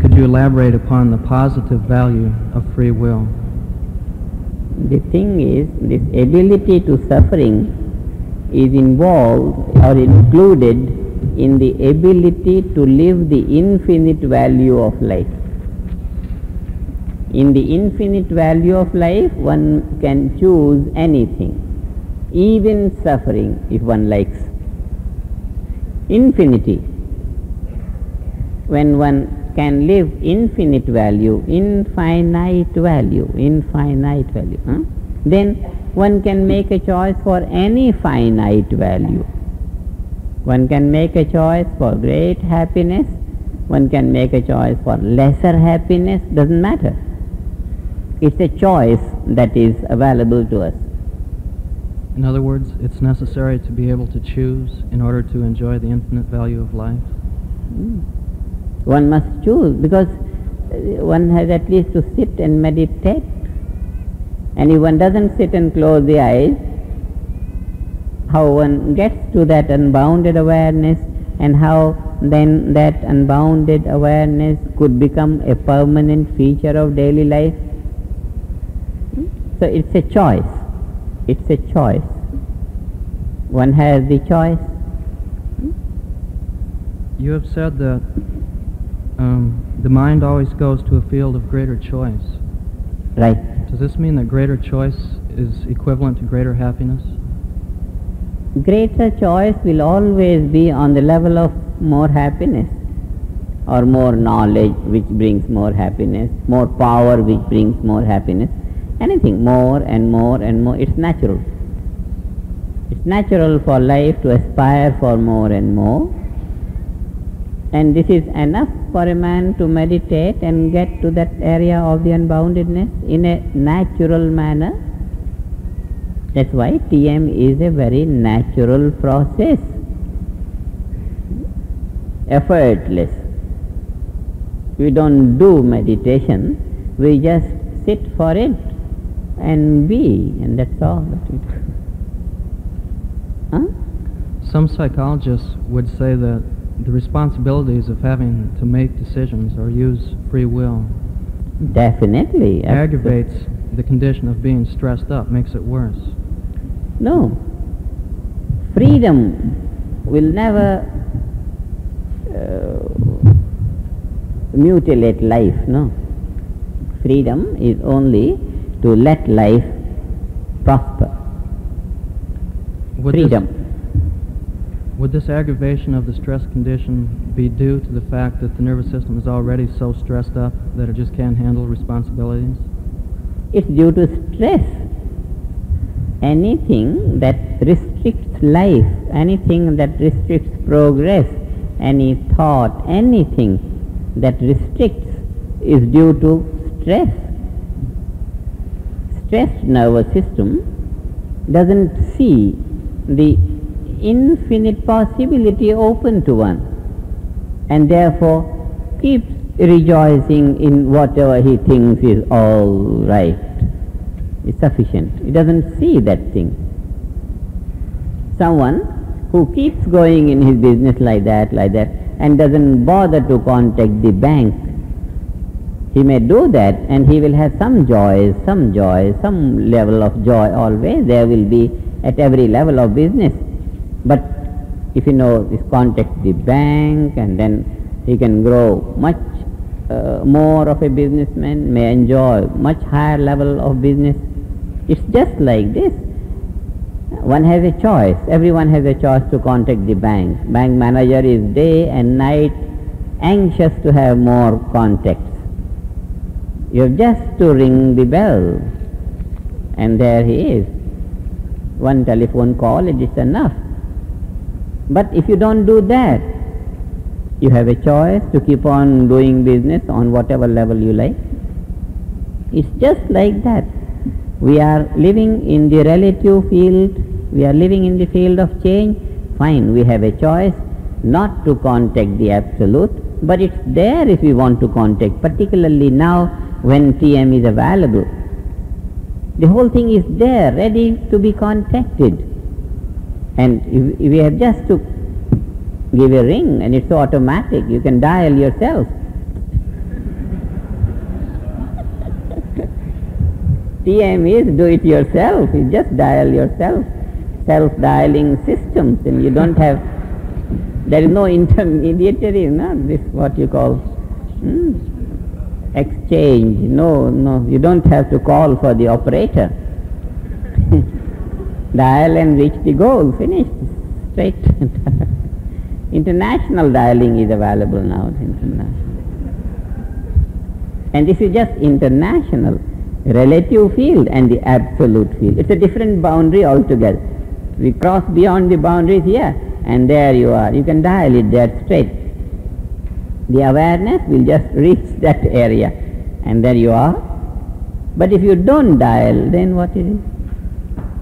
could you elaborate upon the positive value of free will? The thing is, this ability to suffering is involved or included in the ability to live the infinite value of life. In the infinite value of life, one can choose anything, even suffering, if one likes. Infinity. When one can live infinite value, infinite value, then one can make a choice for any finite value. One can make a choice for great happiness, one can make a choice for lesser happiness, doesn't matter. It's a choice that is available to us. In other words, it's necessary to be able to choose in order to enjoy the infinite value of life? One must choose, because one has at least to sit and meditate. And if one doesn't sit and close the eyes, how one gets to that unbounded awareness, and how then that unbounded awareness could become a permanent feature of daily life? So it's a choice. It's a choice. One has the choice. You have said that the mind always goes to a field of greater choice. Right. Does this mean that greater choice is equivalent to greater happiness? Greater choice will always be on the level of more happiness, or more knowledge which brings more happiness, more power which brings more happiness. Anything more and more and more, it's natural. It's natural for life to aspire for more and more. And this is enough for a man to meditate and get to that area of the unboundedness in a natural manner. That's why TM is a very natural process, effortless. We don't do meditation, we just sit for it and be, and that's all that we do. Huh? Some psychologists would say that the responsibilities of having to make decisions or use free will Definitely aggravates the condition of being stressed up, makes it worse. No. Freedom will never mutilate life, no. Freedom is only to let life prosper. Would this aggravation of the stress condition be due to the fact that the nervous system is already so stressed up that it just can't handle responsibilities? It's due to stress. Anything that restricts life, anything that restricts progress, any thought, anything that restricts is due to stress. Stressed nervous system doesn't see the infinite possibility open to one, and therefore keeps rejoicing in whatever he thinks is all right, is sufficient. He doesn't see that thing. Someone who keeps going in his business like that, and doesn't bother to contact the bank, he may do that and he will have some joy, some level of joy always. There will be at every level of business. But if you know, this contact the bank, and then he can grow much more of a businessman, may enjoy much higher level of business. It's just like this. One has a choice. Everyone has a choice to contact the bank. Bank manager is day and night anxious to have more contacts. You have just to ring the bell, and there he is. One telephone call, it is enough. But if you don't do that, you have a choice to keep on doing business on whatever level you like. It's just like that. We are living in the relative field, we are living in the field of change. Fine, we have a choice not to contact the absolute, but it's there if we want to contact, particularly now when TM is available. The whole thing is there, ready to be contacted. And we have just to give a ring, and it's automatic. You can dial yourself. TM is do it yourself. You just dial yourself. Self-dialing systems, and you don't have, there is no intermediary, no, this what you call exchange. No, you don't have to call for the operator. Dial and reach the goal, finished, straight. International dialing is available now, international. And this is just international, relative field and the absolute field. It's a different boundary altogether. We cross beyond the boundaries here, and there you are. You can dial it there straight. The awareness will just reach that area, and there you are. But if you don't dial, then what is it?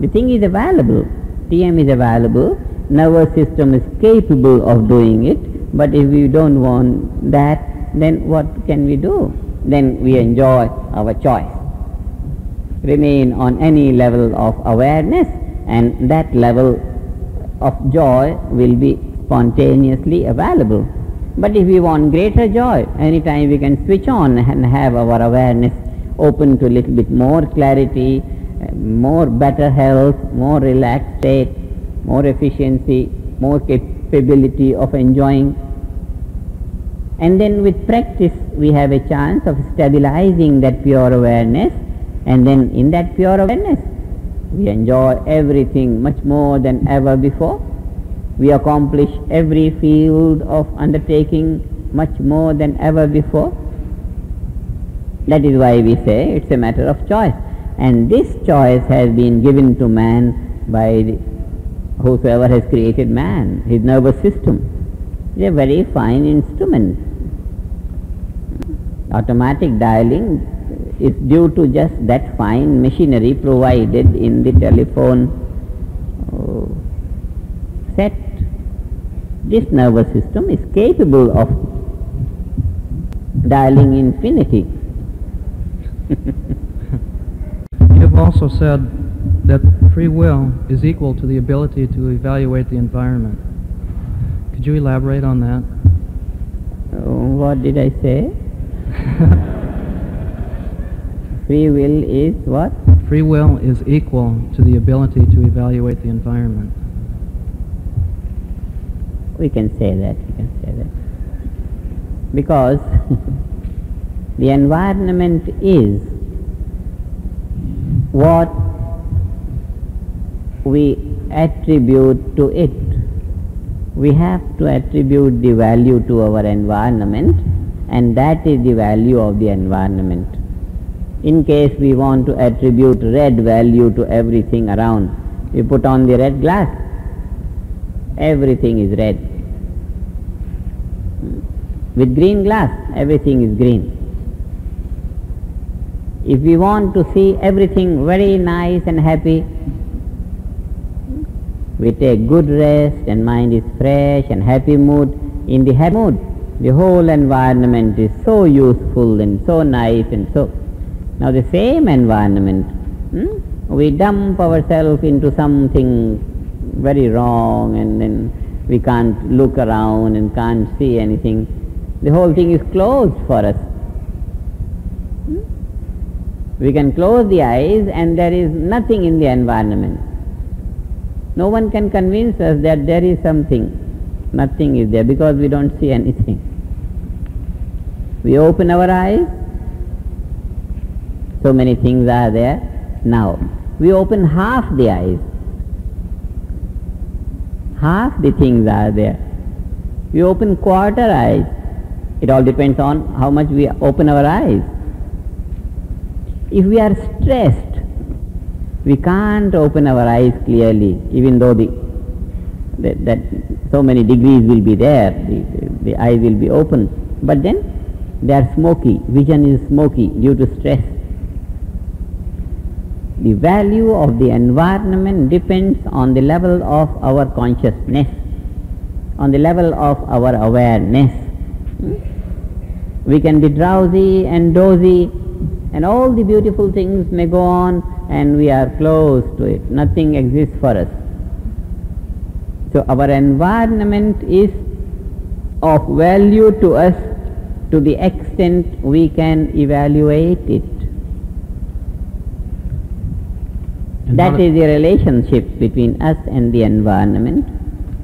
The thing is available. TM is available. Nervous system is capable of doing it. But if we don't want that, then what can we do? Then we enjoy our choice. Remain on any level of awareness, and that level of joy will be spontaneously available. But if we want greater joy, anytime we can switch on and have our awareness open to a little bit more clarity, more better health, more relaxed state, more efficiency, more capability of enjoying. And then with practice we have a chance of stabilizing that pure awareness, and then in that pure awareness we enjoy everything much more than ever before. We accomplish every field of undertaking much more than ever before. That is why we say it's a matter of choice. And this choice has been given to man by whosoever has created man, his nervous system. It's a very fine instrument. Automatic dialing is due to just that fine machinery provided in the telephone set. This nervous system is capable of dialing infinity. You have also said that free will is equal to the ability to evaluate the environment. Could you elaborate on that? What did I say? Free will is what? Free will is equal to the ability to evaluate the environment. We can say that, because the environment is what we attribute to it. We have to attribute the value to our environment, and that is the value of the environment. In case we want to attribute red value to everything around, we put on the red glass. Everything is red. With green glass, everything is green. If we want to see everything very nice and happy, we take good rest and mind is fresh and happy mood. In the happy mood, the whole environment is so useful and so nice and so. Now the same environment, we dump ourselves into something very wrong, and then we can't look around and can't see anything. The whole thing is closed for us. We can close the eyes and there is nothing in the environment. No one can convince us that there is something. Nothing is there because we don't see anything. We open our eyes, so many things are there. Now, we open half the eyes. Half the things are there. We open quarter eyes. It all depends on how much we open our eyes. If we are stressed, we can't open our eyes clearly, even though that so many degrees will be there, the eyes will be open. But then they are smoky. Vision is smoky due to stress. The value of the environment depends on the level of our consciousness, on the level of our awareness. We can be drowsy and dozy, and all the beautiful things may go on, and we are close to it. Nothing exists for us. So our environment is of value to us to the extent we can evaluate it. That is the relationship between us and the environment.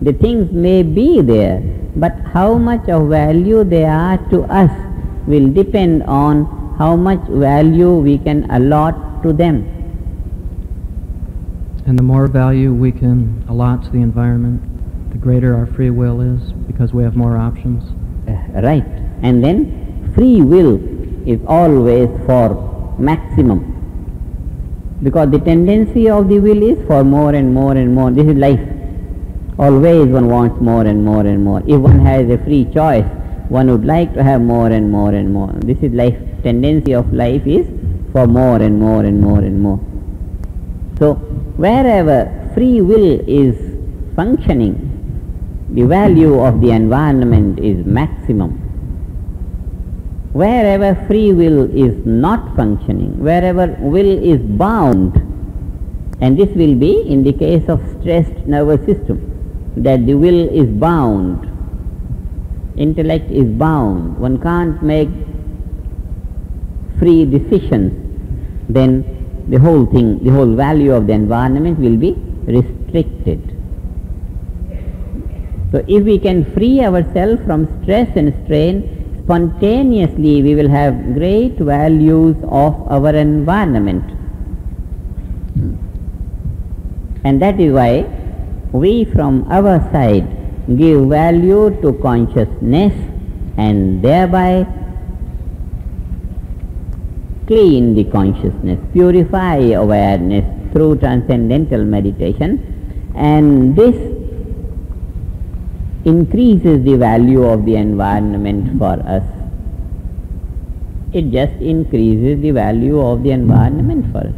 The things may be there, but how much of value they are to us will depend on how much value we can allot to them. And the more value we can allot to the environment, the greater our free will is, because we have more options. Right. And then free will is always for maximum. Because the tendency of the will is for more and more and more. This is life. Always one wants more and more and more. If one has a free choice, one would like to have more and more and more. This is life. Tendency of life is for more and more and more and more. So, wherever free will is functioning, the value of the environment is maximum. Wherever free will is not functioning, wherever will is bound, and this will be in the case of stressed nervous system, that the will is bound, intellect is bound, one can't make free decisions, then the whole thing, the whole value of the environment will be restricted. So if we can free ourselves from stress and strain, spontaneously we will have great values of our environment. And that is why we from our side give value to consciousness and thereby clean the consciousness, purify awareness through transcendental meditation, and this increases the value of the environment for us. It just increases the value of the environment for us.